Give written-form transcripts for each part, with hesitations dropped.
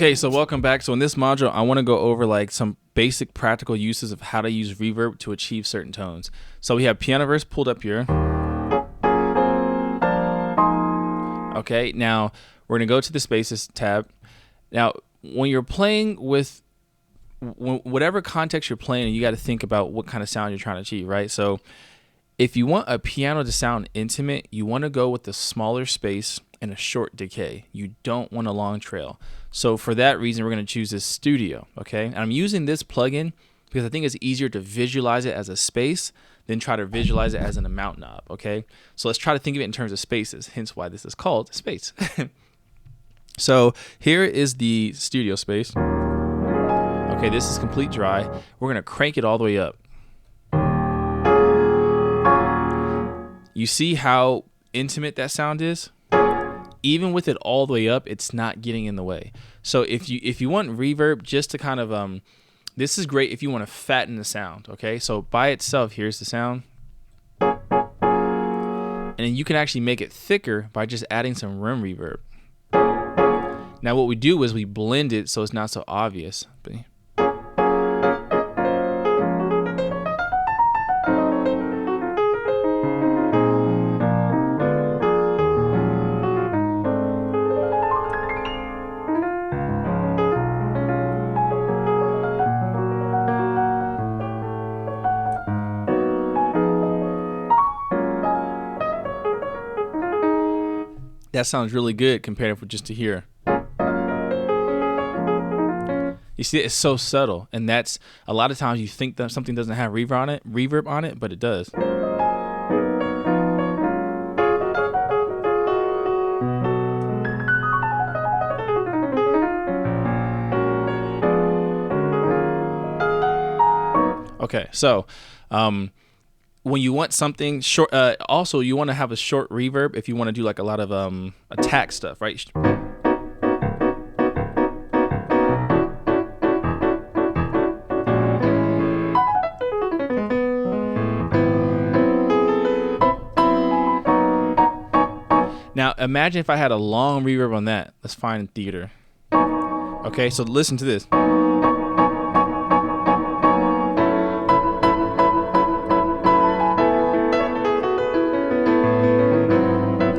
Okay, so welcome back. So in this module, I want to go over like some basic practical uses of how to use reverb to achieve certain tones. So we have piano verse pulled up here. Okay, now we're going to go to the spaces tab. Now, when you're playing with whatever context you're playing, you got to think about what kind of sound you're trying to achieve, right? So if you want a piano to sound intimate, you want to go with the smaller space and a short decay. You don't want a long trail. So for that reason, we're going to choose this studio, okay? And I'm using this plugin because I think it's easier to visualize it as a space than try to visualize it as an amount knob, okay? So let's try to think of it in terms of spaces, hence why this is called space. So here is the studio space. Okay, this is complete dry. We're going to crank it all the way up. You see how intimate that sound is? Even with it all the way up, it's not getting in the way. So if you want reverb just to kind of this is great if you want to fatten the sound, okay? So by itself, here's the sound. And then you can actually make it thicker by just adding some room reverb. Now what we do is we blend it so it's not so obvious. That sounds really good compared with just to hear. You see, it's so subtle, and that's a lot of times you think that something doesn't have reverb on it, but it does. Okay, so when you want something short, also you want to have a short reverb if you want to do like a lot of attack stuff, right? Now imagine if I had a long reverb on that. Let's find theater. Okay, so listen to this.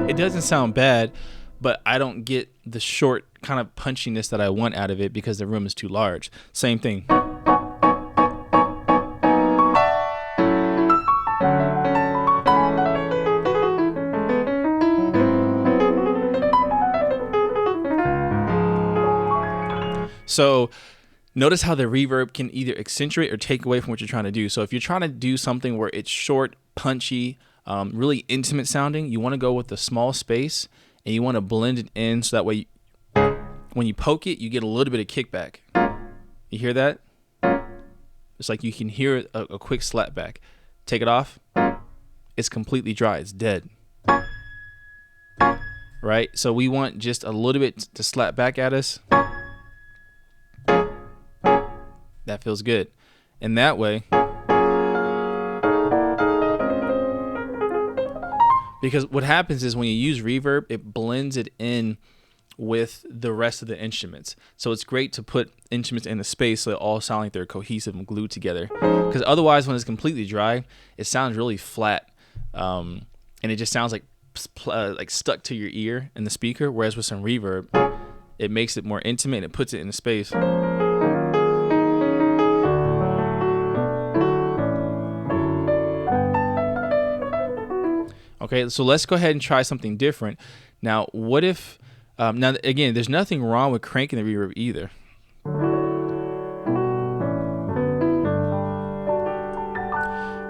It doesn't sound bad, but I don't get the short kind of punchiness that I want out of it because the room is too large. Same thing. So notice how the reverb can either accentuate or take away from what you're trying to do. So if you're trying to do something where it's short, punchy, really intimate sounding, you want to go with the small space and you want to blend it in so that way when you poke it, you get a little bit of kickback. You hear that? It's like you can hear a quick slap back. Take it off. It's completely dry. It's dead. Right? So we want just a little bit to slap back at us. That feels good. And that way, because what happens is when you use reverb, it blends it in with the rest of the instruments. So it's great to put instruments in the space so they all sound like they're cohesive and glued together. Because otherwise, when it's completely dry, it sounds really flat. And it just sounds like stuck to your ear in the speaker. Whereas with some reverb, it makes it more intimate and it puts it in the space. Okay, so let's go ahead and try something different. Now, what if, now again, there's nothing wrong with cranking the reverb either.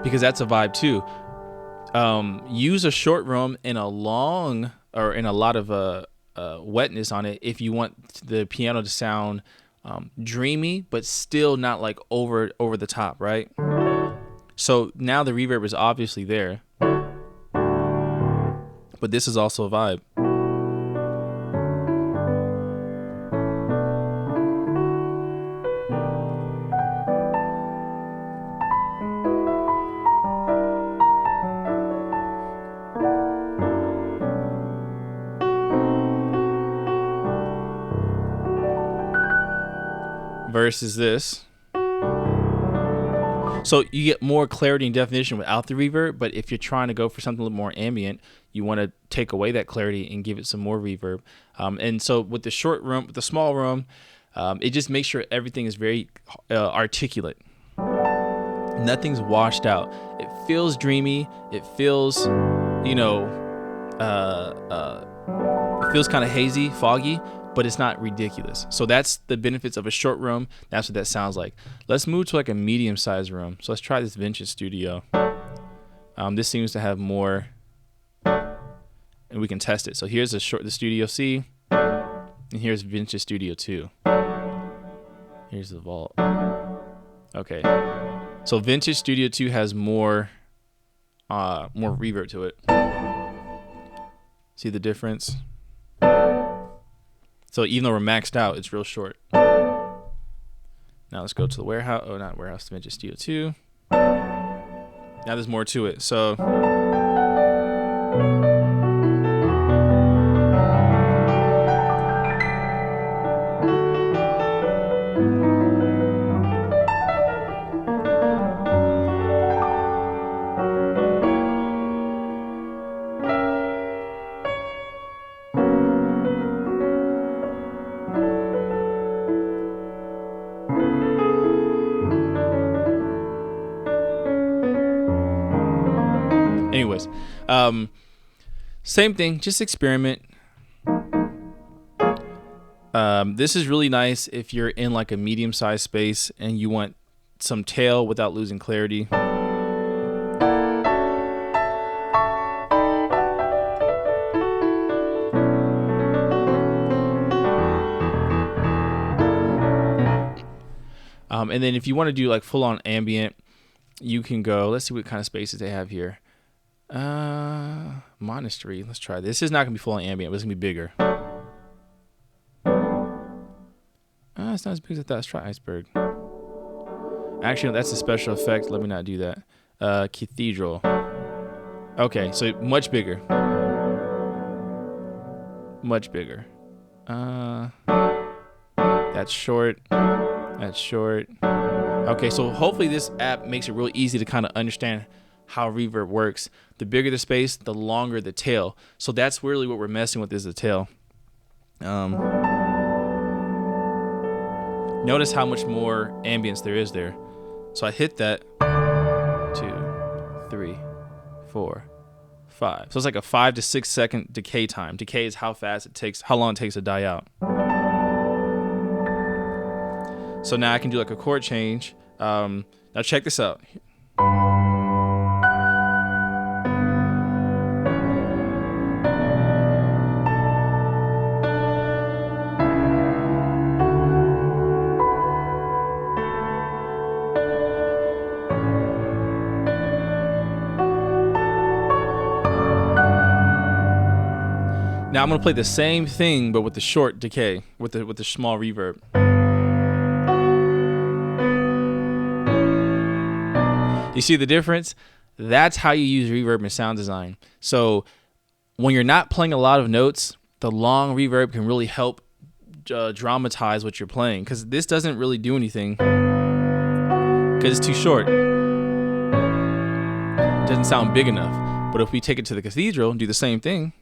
Because that's a vibe too. Use a short room in a long, or in a lot of wetness on it if you want the piano to sound dreamy, but still not like over the top, right? So now the reverb is obviously there. But this is also a vibe. versus this. So you get more clarity and definition without the reverb, but if you're trying to go for something a little more ambient, you want to take away that clarity and give it some more reverb. And so with the short room, with the small room, it just makes sure everything is very articulate. Nothing's washed out. It feels dreamy. It feels, it feels kind of hazy, foggy, but it's not ridiculous. So that's the benefits of a short room. That's what that sounds like. Let's move to like a medium-sized room. So let's try this Vintage Studio. This seems to have more, and we can test it. So here's the Studio C, and here's Vintage Studio 2. Here's the vault. Okay. So Vintage Studio 2 has more reverb to it. See the difference? So even though we're maxed out, it's real short. Now let's go to the warehouse. Oh, not warehouse, Vintage Studio 2. Now there's more to it. So anyways, same thing, just experiment. This is really nice if you're in like a medium-sized space and you want some tail without losing clarity. And then if you want to do like full-on ambient, you can go, let's see what kind of spaces they have here. Monastery. Let's try this. This is not gonna be full on ambient, but it's gonna be bigger. It's not as big as I thought. Let's try Iceberg. Actually, no, that's a special effect. Let me not do that. Cathedral. Okay, so much bigger. Much bigger. That's short. That's short. Okay, so hopefully this app makes it real easy to kind of understand how reverb works. The bigger the space, the longer the tail. So that's really what we're messing with, is the tail. Notice how much more ambience there is there. So I hit that. 2, 3, 4, 5. So it's like a 5 to 6 second decay time. Decay is how fast it takes, how long it takes to die out. So now I can do like a chord change. Now check this out. Now I'm gonna play the same thing, but with the short decay, with the small reverb. You see the difference? That's how you use reverb in sound design. So when you're not playing a lot of notes, the long reverb can really help dramatize what you're playing, because this doesn't really do anything because it's too short. It doesn't sound big enough. But if we take it to the cathedral and do the same thing,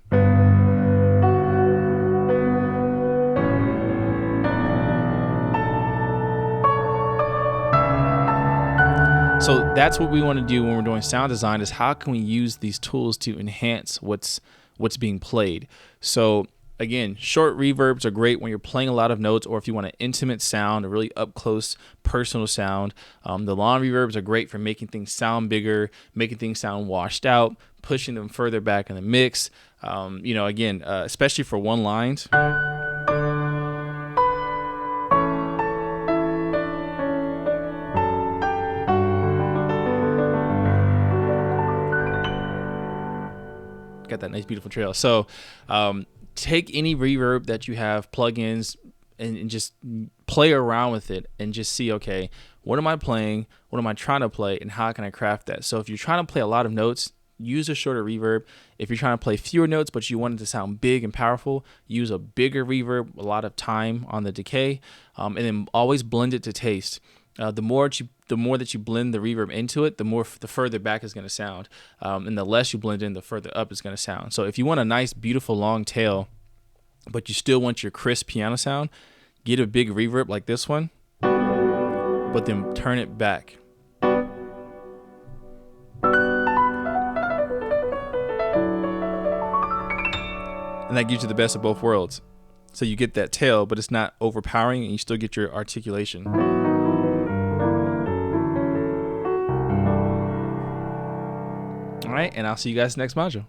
so that's what we want to do when we're doing sound design, is how can we use these tools to enhance what's being played. So again, short reverbs are great when you're playing a lot of notes, or if you want an intimate sound, a really up close personal sound. The long reverbs are great for making things sound bigger, making things sound washed out, pushing them further back in the mix. Again, especially for one lines. Got that nice beautiful trail. So take any reverb that you have, plugins, and just play around with it and just see, okay, what am I playing, what am I trying to play, and how can I craft that. So if you're trying to play a lot of notes, use a shorter reverb. If you're trying to play fewer notes but you want it to sound big and powerful, use a bigger reverb, a lot of time on the decay, and then always blend it to taste. The more that you blend the reverb into it, the further back it's going to sound, and the less you blend in, the further up it's going to sound. So if you want a nice, beautiful long tail, but you still want your crisp piano sound, get a big reverb like this one, but then turn it back. And that gives you the best of both worlds. So you get that tail, but it's not overpowering, and you still get your articulation. All right, and I'll see you guys next module.